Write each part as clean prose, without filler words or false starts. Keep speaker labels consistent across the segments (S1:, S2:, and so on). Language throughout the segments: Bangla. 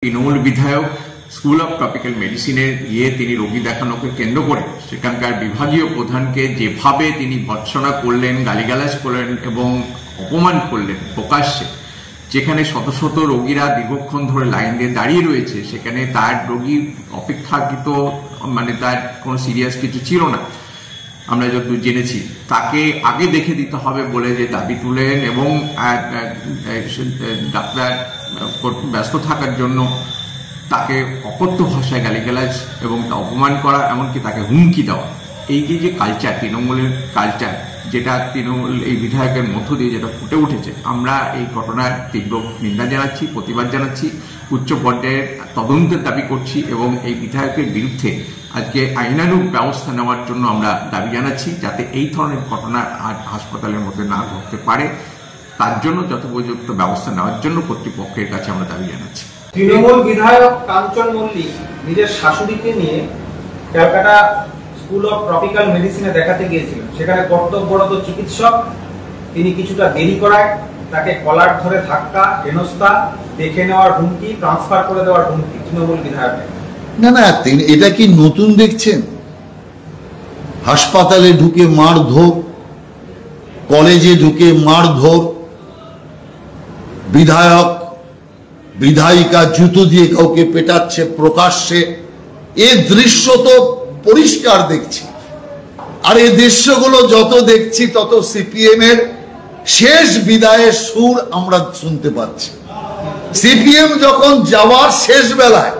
S1: তৃণমূল বিধায়ক স্কুল অফ ট্রপিক্যাল মেডিসিনের তিনি রোগী দেখানোকে কেন্দ্র করে সেখানকার বিভাগীয় প্রধানকে যেভাবে তিনি ভর্ৎসনা করলেন, গালিগালাজ করলেন এবং অপমান করলেন প্রকাশ্যে, যেখানে শত শত রোগীরা দীর্ঘক্ষণ ধরে লাইন দিয়ে দাঁড়িয়ে রয়েছে, সেখানে তার রোগী অপেক্ষাকৃত তার কোনো সিরিয়াস কিছু ছিল না আমরা যতদূর জেনেছি, তাকে আগে দেখে দিতে হবে বলে যে দাবি তুলেন এবং ডাক্তার ব্যস্ত থাকার জন্য তাকে অকথ্য ভাষায় গালিগালাজ এবং অপমান করা, এমনকি তাকে হুমকি দেওয়া, এই যে কালচার, তৃণমূলের কালচার, যেটা তৃণমূল এই বিধায়কের মধ্য দিয়ে যেটা ফুটে উঠেছে, আমরা এই ঘটনার তীব্র নিন্দা জানাচ্ছি, প্রতিবাদ জানাচ্ছি, উচ্চ পর্যায়ের তদন্তের দাবি করছি এবং এই বিধায়কের বিরুদ্ধে আজকে আইনানুগ ব্যবস্থা নেওয়ার জন্য আমরা দাবি জানাচ্ছি, যাতে এই ধরনের ঘটনা আর হাসপাতালের মধ্যে না ঘটতে পারে, তার জন্য যথোপযুক্ত ব্যবস্থা নেওয়ার জন্য কর্তৃপক্ষের কাছে আমরা দাবি জানাচ্ছি।
S2: তৃণমূল বিধায়ক কাঞ্চন মল্লিক নিজের শাশুড়িকে নিয়ে ক্যালকাটা স্কুল অফ ট্রপিক্যাল মেডিসিনে দেখাতে গিয়েছিলেন। সেখানে কর্তব্যরত চিকিৎসক তিনি কিছুটা দেরি করায় তাকে কলার ধরে ধাক্কা, হেনস্থা, দেখে নেওয়ার হুমকি, ট্রান্সফার করে দেওয়ার হুমকি তৃণমূল বিধায়কের।
S3: না, এটা কি নতুন দেখছেন? হাসপাতালে ঢুকে মারধর, কলেজে ঢুকে মারধর, বিধায়ক বিধায়িকা জুতো দিয়ে কাউকে পেটাচ্ছে প্রকাশ্যে, এ দৃশ্য তো পরিষ্কার দেখছি। আর এই দৃশ্যগুলো যত দেখছি তত সিপিএম এর শেষ বিদায়ের সুর আমরা শুনতে পাচ্ছি। সিপিএম যখন যাওয়ার শেষ বেলায়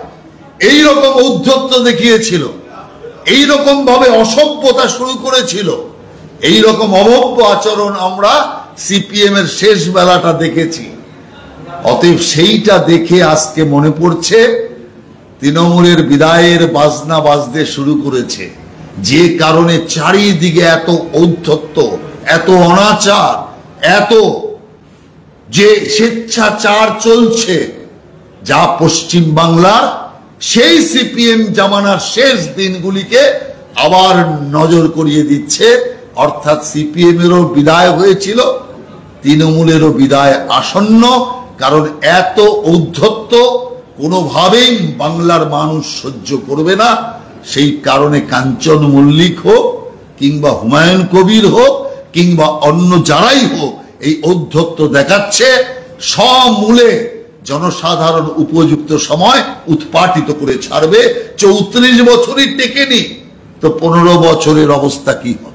S3: এইরকম ঔদ্ধত্য দেখিয়েছিল, এইরকম ভাবে অসভ্যতা শুরু করেছিল, এইরকম অভব্য আচরণ আমরা সিপিএম এর শেষ বেলাটা দেখেছি। অতএব সেইটা দেখে আজকে মনে পড়ছে তৃণমূলের বিদায়ের বাজনা বাজতে শুরু করেছে, যে কারণে চারিদিকে এত ঔদ্ধত্য, এত অনাচার, এত যে স্বেচ্ছাচার চলছে, যা পশ্চিম বাংলার সেই সিপিএম জামানার শেষ দিনগুলিকে আবার নজর করিয়ে দিচ্ছে। অর্থাৎ সিপিএম এরও বিদায় হয়েছিল, তৃণমূলেরও বিদায় আসন্ন। কারণ এত ঔদ্ধত্য কোনোভাবেই বাংলার মানুষ সহ্য করবে না। সেই কারণে কাঞ্চন মল্লিক হোক কিংবা হুমায়ুন কবির হোক কিংবা অন্য যারাই হোক, এই ঔদ্ধত্য দেখাচ্ছে, সমূলে জনসাধারণ উপযুক্ত সময় উৎপাটিত করে ছাড়বে। 34 বছরই টেকেনি তো 15 বছরের অবস্থা কি হয়?